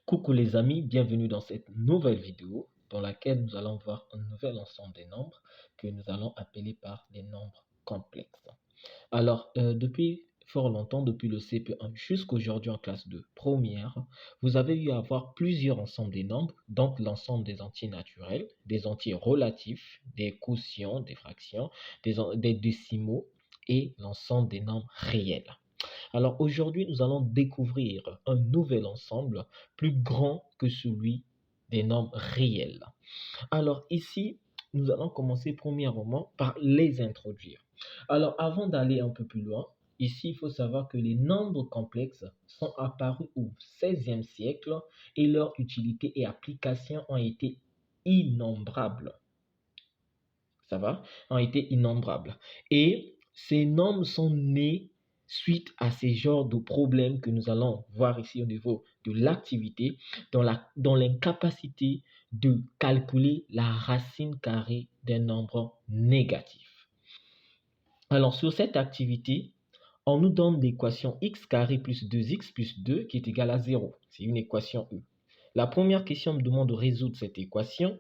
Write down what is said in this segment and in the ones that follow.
Coucou les amis, bienvenue dans cette nouvelle vidéo dans laquelle nous allons voir un nouvel ensemble des nombres que nous allons appeler par les nombres complexes. Alors, depuis fort longtemps, depuis le CP1 jusqu'aujourd'hui en classe de première, vous avez eu à voir plusieurs ensembles des nombres, donc l'ensemble des entiers naturels, des entiers relatifs, des quotients, des fractions, des décimaux et l'ensemble des nombres réels. Alors aujourd'hui, nous allons découvrir un nouvel ensemble plus grand que celui des nombres réels. Alors ici, nous allons commencer premièrement par les introduire. Alors avant d'aller un peu plus loin, ici, il faut savoir que les nombres complexes sont apparus au XVIe siècle et leur utilité et application ont été innombrables. Ça va? Ont été innombrables. Et ces nombres sont nés suite à ces genres de problèmes que nous allons voir ici au niveau de l'activité, dans l'incapacité de calculer la racine carrée d'un nombre négatif. Alors, sur cette activité, on nous donne l'équation x carré plus 2x plus 2 qui est égale à 0. C'est une équation E. La première question me demande de résoudre cette équation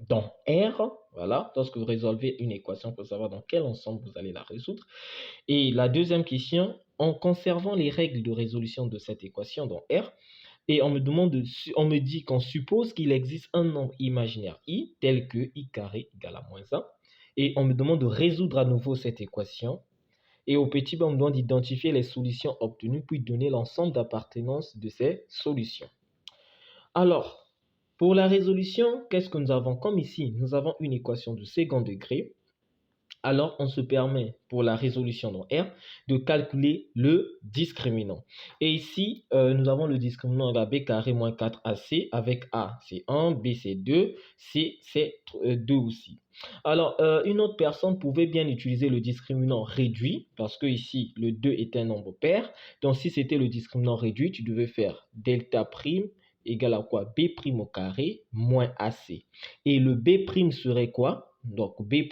dans R. Voilà, lorsque vous résolvez une équation, il faut savoir dans quel ensemble vous allez la résoudre. Et la deuxième question, en conservant les règles de résolution de cette équation dans R, et on me dit qu'on suppose qu'il existe un nombre imaginaire i tel que i carré égale à moins 1. Et on me demande de résoudre à nouveau cette équation. Et au petit b, on me demande d'identifier les solutions obtenues puis donner l'ensemble d'appartenance de ces solutions. Alors, pour la résolution, qu'est-ce que nous avons? Comme ici, nous avons une équation de second degré. Alors, on se permet, pour la résolution dans R, de calculer le discriminant. Et ici, nous avons le discriminant de b carré moins 4ac avec A, c'est 1, B, c'est 2, C, c'est 2 aussi. Alors, une autre personne pouvait bien utiliser le discriminant réduit, parce que ici, le 2 est un nombre pair. Donc, si c'était le discriminant réduit, tu devais faire delta prime égale à quoi? B' au carré moins AC. Et le B' serait quoi? Donc, B'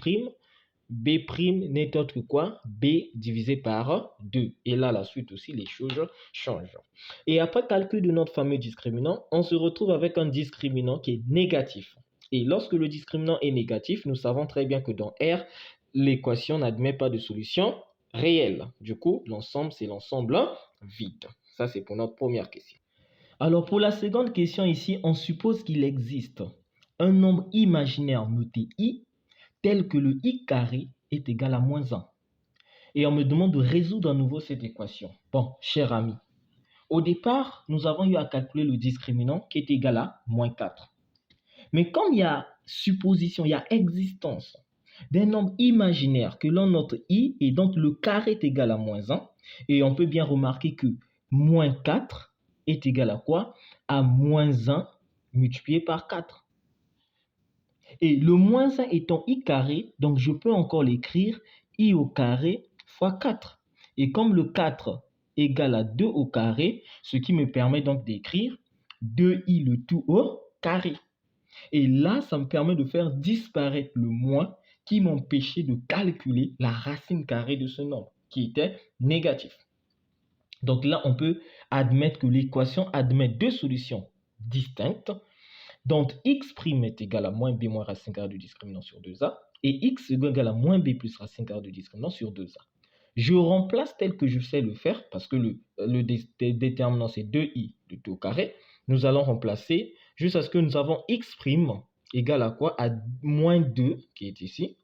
n'est autre que quoi? B divisé par 2. Et là, la suite aussi, les choses changent. Et après calcul de notre fameux discriminant, on se retrouve avec un discriminant qui est négatif. Et lorsque le discriminant est négatif, nous savons très bien que dans R, l'équation n'admet pas de solution réelle. Du coup, l'ensemble, c'est l'ensemble vide. Ça, c'est pour notre première question. Alors, pour la seconde question ici, on suppose qu'il existe un nombre imaginaire noté i tel que le i carré est égal à moins 1. Et on me demande de résoudre à nouveau cette équation. Bon, cher ami, au départ, nous avons eu à calculer le discriminant qui est égal à moins 4. Mais comme il y a supposition, il y a existence d'un nombre imaginaire que l'on note i, et donc le carré est égal à moins 1, et on peut bien remarquer que moins 4 est égal à quoi? À moins 1 multiplié par 4. Et le moins 1 étant i carré, donc je peux encore l'écrire i au carré fois 4. Et comme le 4 égale à 2 au carré, ce qui me permet donc d'écrire 2i le tout au carré. Et là, ça me permet de faire disparaître le moins qui m'empêchait de calculer la racine carrée de ce nombre, qui était négatif. Donc là, on peut admettre que l'équation admet deux solutions distinctes. Donc x' est égal à moins b moins racine carrée du discriminant sur 2a et x est égal à moins b plus racine carrée du discriminant sur 2a. Je remplace tel que je sais le faire parce que le déterminant c'est 2i de tout au carré. Nous allons remplacer jusqu'à ce que nous avons x' égal à quoi? À moins 2 qui est ici,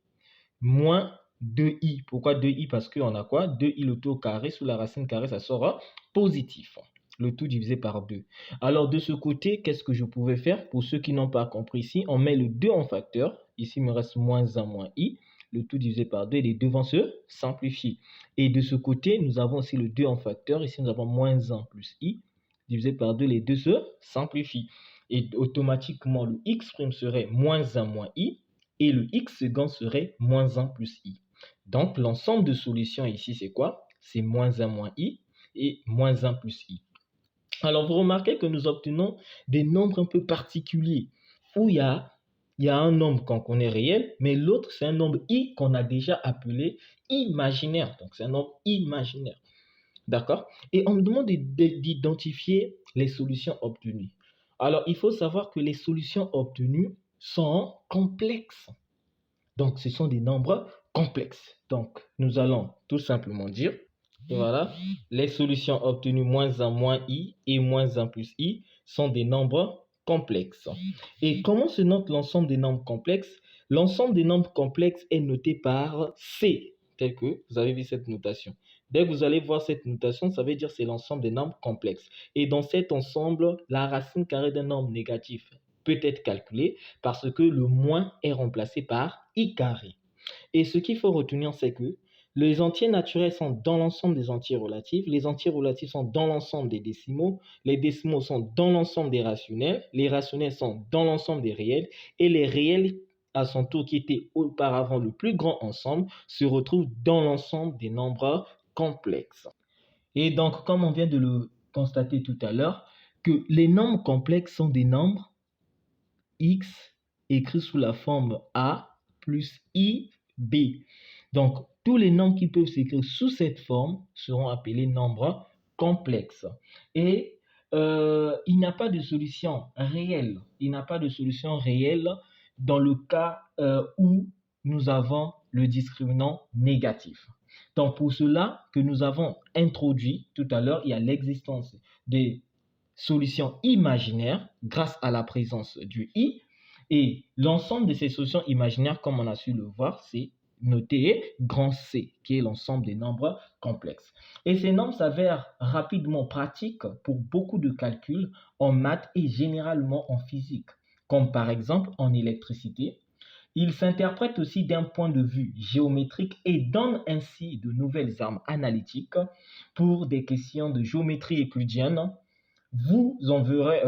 moins 2i. Pourquoi 2i? Parce qu'on a quoi? 2i le tout au carré sous la racine carrée, ça sera positif. Le tout divisé par 2. Alors, de ce côté, qu'est-ce que je pouvais faire? Pour ceux qui n'ont pas compris ici, on met le 2 en facteur. Ici, il me reste moins 1 moins i. Le tout divisé par 2 et les deux vont se simplifier. Et de ce côté, nous avons aussi le 2 en facteur. Ici, nous avons moins 1 plus i. Divisé par 2, les deux se simplifient. Et automatiquement, le x' serait moins 1 moins i. Et le x second serait moins 1 plus i. Donc, l'ensemble de solutions ici, c'est quoi? C'est moins 1 moins i et moins 1 plus i. Alors, vous remarquez que nous obtenons des nombres un peu particuliers où il y a un nombre qu'on connaît réel, mais l'autre, c'est un nombre i qu'on a déjà appelé imaginaire. Donc, c'est un nombre imaginaire. D'accord? Et on me demande d'identifier les solutions obtenues. Alors, il faut savoir que les solutions obtenues sont complexes. Donc, ce sont des nombres complexes. Donc, nous allons tout simplement dire, voilà, les solutions obtenues moins 1 moins i et moins 1 plus i sont des nombres complexes. Et comment se note l'ensemble des nombres complexes? L'ensemble des nombres complexes est noté par C, tel que vous avez vu cette notation. Dès que vous allez voir cette notation, ça veut dire que c'est l'ensemble des nombres complexes. Et dans cet ensemble, la racine carrée d'un nombre négatif peut être calculée parce que le moins est remplacé par i carré. Et ce qu'il faut retenir, c'est que les entiers naturels sont dans l'ensemble des entiers relatifs, les entiers relatifs sont dans l'ensemble des décimaux, les décimaux sont dans l'ensemble des rationnels, les rationnels sont dans l'ensemble des réels, et les réels, à son tour, qui étaient auparavant le plus grand ensemble, se retrouvent dans l'ensemble des nombres complexes. Et donc, comme on vient de le constater tout à l'heure, que les nombres complexes sont des nombres x écrits sous la forme a plus i b. Donc, tous les nombres qui peuvent s'écrire sous cette forme seront appelés nombres complexes. Et il n'y a pas de solution réelle. Il n'y a pas de solution réelle dans le cas où nous avons le discriminant négatif. Donc, pour cela que nous avons introduit tout à l'heure, il y a l'existence des solutions imaginaires grâce à la présence du i. Et l'ensemble de ces solutions imaginaires, comme on a su le voir, c'est noté grand C, qui est l'ensemble des nombres complexes. Et ces nombres s'avèrent rapidement pratiques pour beaucoup de calculs en maths et généralement en physique, comme par exemple en électricité. Ils s'interprètent aussi d'un point de vue géométrique et donnent ainsi de nouvelles armes analytiques pour des questions de géométrie euclidienne. Vous en verrez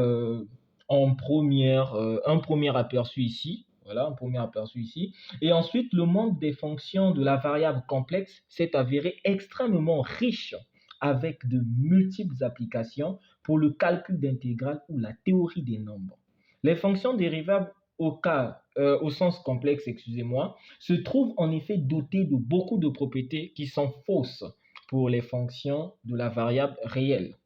un premier aperçu ici. Voilà, un premier aperçu ici. Et ensuite, le monde des fonctions de la variable complexe s'est avéré extrêmement riche avec de multiples applications pour le calcul d'intégrales ou la théorie des nombres. Les fonctions dérivables au sens complexe, excusez-moi, se trouvent en effet dotées de beaucoup de propriétés qui sont fausses pour les fonctions de la variable réelle.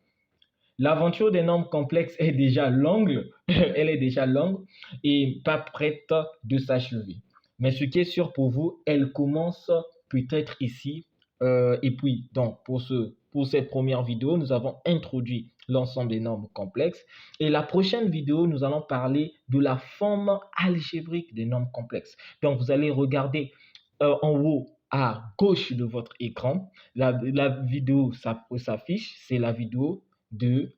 L'aventure des nombres complexes est déjà longue, elle est déjà longue et pas prête de s'achever. Mais ce qui est sûr pour vous, elle commence peut-être ici. Et puis, donc, pour cette première vidéo, nous avons introduit l'ensemble des nombres complexes. Et la prochaine vidéo, nous allons parler de la forme algébrique des nombres complexes. Donc, vous allez regarder en haut à gauche de votre écran. La vidéo s'affiche, c'est la vidéo de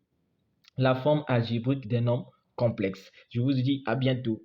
la forme algébrique des nombres complexes. Je vous dis à bientôt.